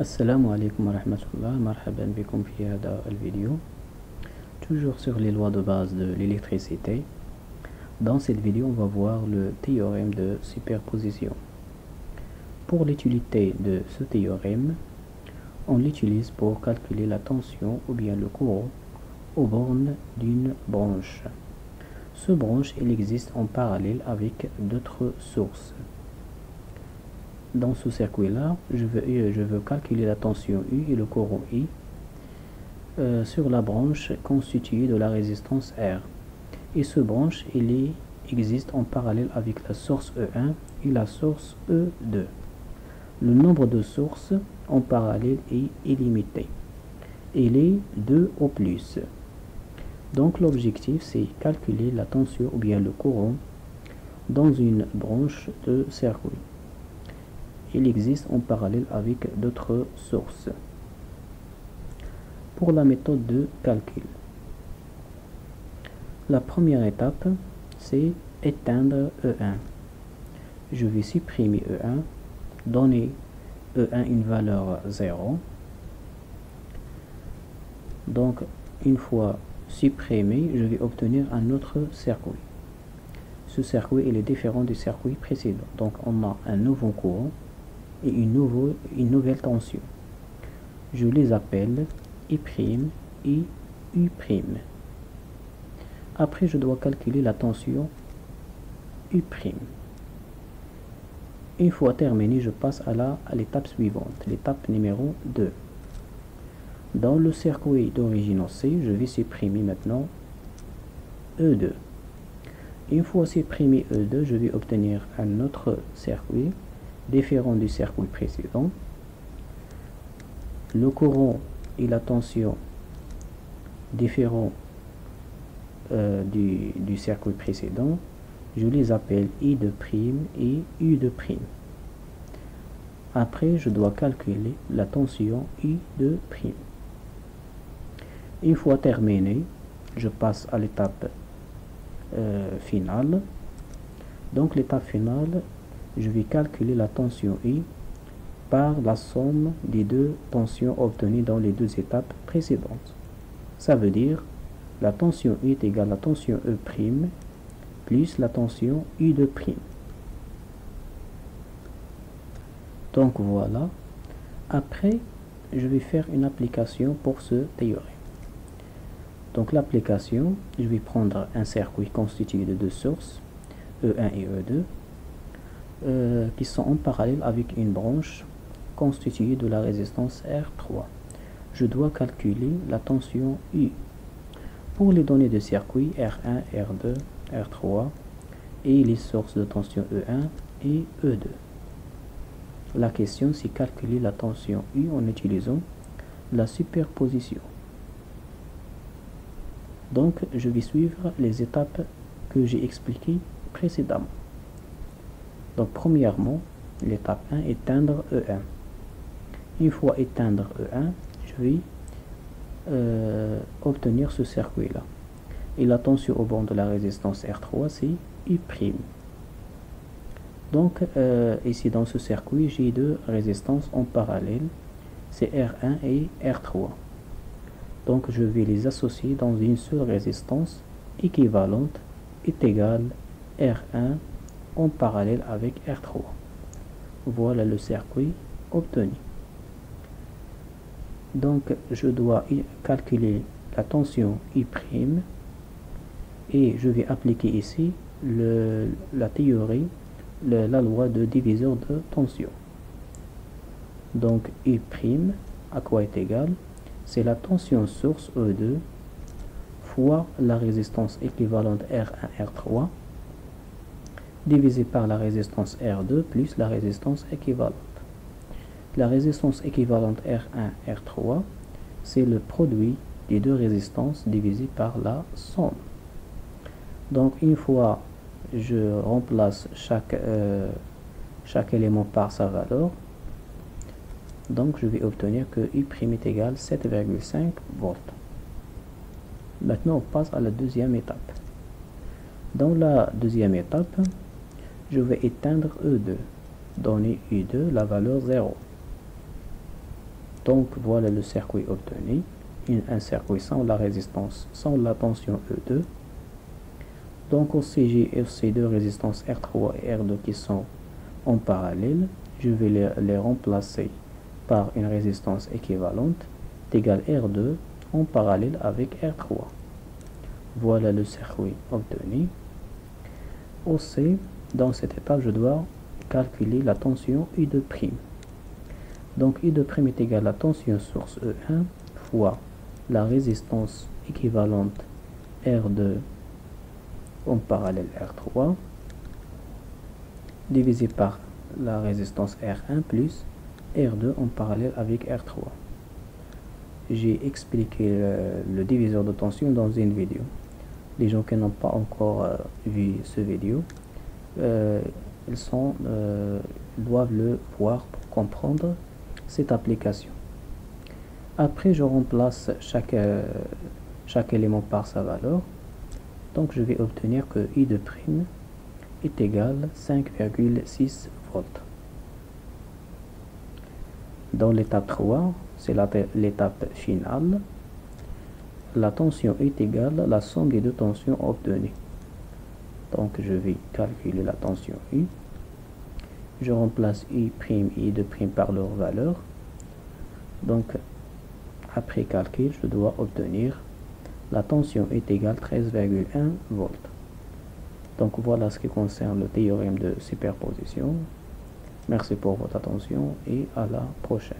Assalamu alaikum wa rahmatullah, marhaban bikum fi hada al-vidéo. Toujours sur les lois de base de l'électricité. Dans cette vidéo, on va voir le théorème de superposition. Pour l'utilité de ce théorème, on l'utilise pour calculer la tension ou bien le courant aux bornes d'une branche. Ce branche, il existe en parallèle avec d'autres sources. Dans ce circuit-là, je veux calculer la tension U et le courant I sur la branche constituée de la résistance R. Et ce branche, existe en parallèle avec la source E1 et la source E2. Le nombre de sources en parallèle est illimité. Il est 2 au plus. Donc l'objectif, c'est calculer la tension ou bien le courant dans une branche de circuit. Il existe en parallèle avec d'autres sources. Pour la méthode de calcul, la première étape, c'est éteindre E1. Je vais supprimer E1, donner E1 une valeur 0. Donc, une fois supprimé, je vais obtenir un autre circuit. Ce circuit il est différent du circuit précédent. Donc, on a un nouveau courant et une nouvelle tension. Je les appelle I' et U'. Après, je dois calculer la tension U'. Une fois terminé, je passe à l'étape suivante, l'étape numéro 2. Dans le circuit d'origine C, je vais supprimer maintenant E2. Une fois supprimé E2, je vais obtenir un autre circuit différent du circuit précédent. Le courant et la tension différents du circuit précédent, je les appelle I2' et U2'. Après, je dois calculer la tension I2'. Une fois terminé, je passe à l'étape finale. Donc l'étape finale, je vais calculer la tension I par la somme des deux tensions obtenues dans les deux étapes précédentes. Ça veut dire la tension I est égale à la tension E' plus la tension U'. Donc voilà. Après, je vais faire une application pour ce théorème. Donc l'application, je vais prendre un circuit constitué de deux sources, E1 et E2, qui sont en parallèle avec une branche constituée de la résistance R3. Je dois calculer la tension U. Pour les données de circuit R1, R2, R3 et les sources de tension E1 et E2. La question, c'est calculer la tension U en utilisant la superposition. Donc, je vais suivre les étapes que j'ai expliquées précédemment. Donc, premièrement, l'étape 1, éteindre E1. Une fois éteindre E1, je vais obtenir ce circuit-là. Et la tension au bord de la résistance R3, c'est U'. Donc, ici dans ce circuit, j'ai deux résistances en parallèle, c'est R1 et R3. Donc, je vais les associer dans une seule résistance équivalente est égale R1 en parallèle avec R3. Voilà le circuit obtenu. Donc, je dois calculer la tension I' et je vais appliquer ici la théorie, la loi de diviseur de tension. Donc, I' à quoi est égal? C'est la tension source E2 fois la résistance équivalente R1, R3 divisé par la résistance R2 plus la résistance équivalente. La résistance équivalente R1, R3, c'est le produit des deux résistances divisé par la somme. Donc, une fois je remplace chaque élément par sa valeur, donc je vais obtenir que U' est égal à 7,5 volts. Maintenant, on passe à la deuxième étape. Dans la deuxième étape, je vais éteindre E2, donner U2 la valeur 0. Donc voilà le circuit obtenu, un circuit sans la résistance, sans la tension E2. Donc aussi j'ai ces deux résistances R3 et R2 qui sont en parallèle. Je vais les remplacer par une résistance équivalente égale R2 en parallèle avec R3. Voilà le circuit obtenu. Aussi, dans cette étape, je dois calculer la tension I2'. Donc I2' est égal à la tension source E1 fois la résistance équivalente R2 en parallèle R3 divisé par la résistance R1 plus R2 en parallèle avec R3. J'ai expliqué le diviseur de tension dans une vidéo. Les gens qui n'ont pas encore vu ce vidéo, doivent le voir pour comprendre cette application. Après, je remplace chaque élément par sa valeur. Donc, je vais obtenir que I2' est égal à 5,6 volts. Dans l'étape 3, c'est l'étape finale. La tension est égale à la somme des deux tensions obtenues. Donc, je vais calculer la tension I. Je remplace I' et I2' par leur valeur. Donc, après calcul, je dois obtenir la tension est égale à 13,1 volts. Donc, voilà ce qui concerne le théorème de superposition. Merci pour votre attention et à la prochaine.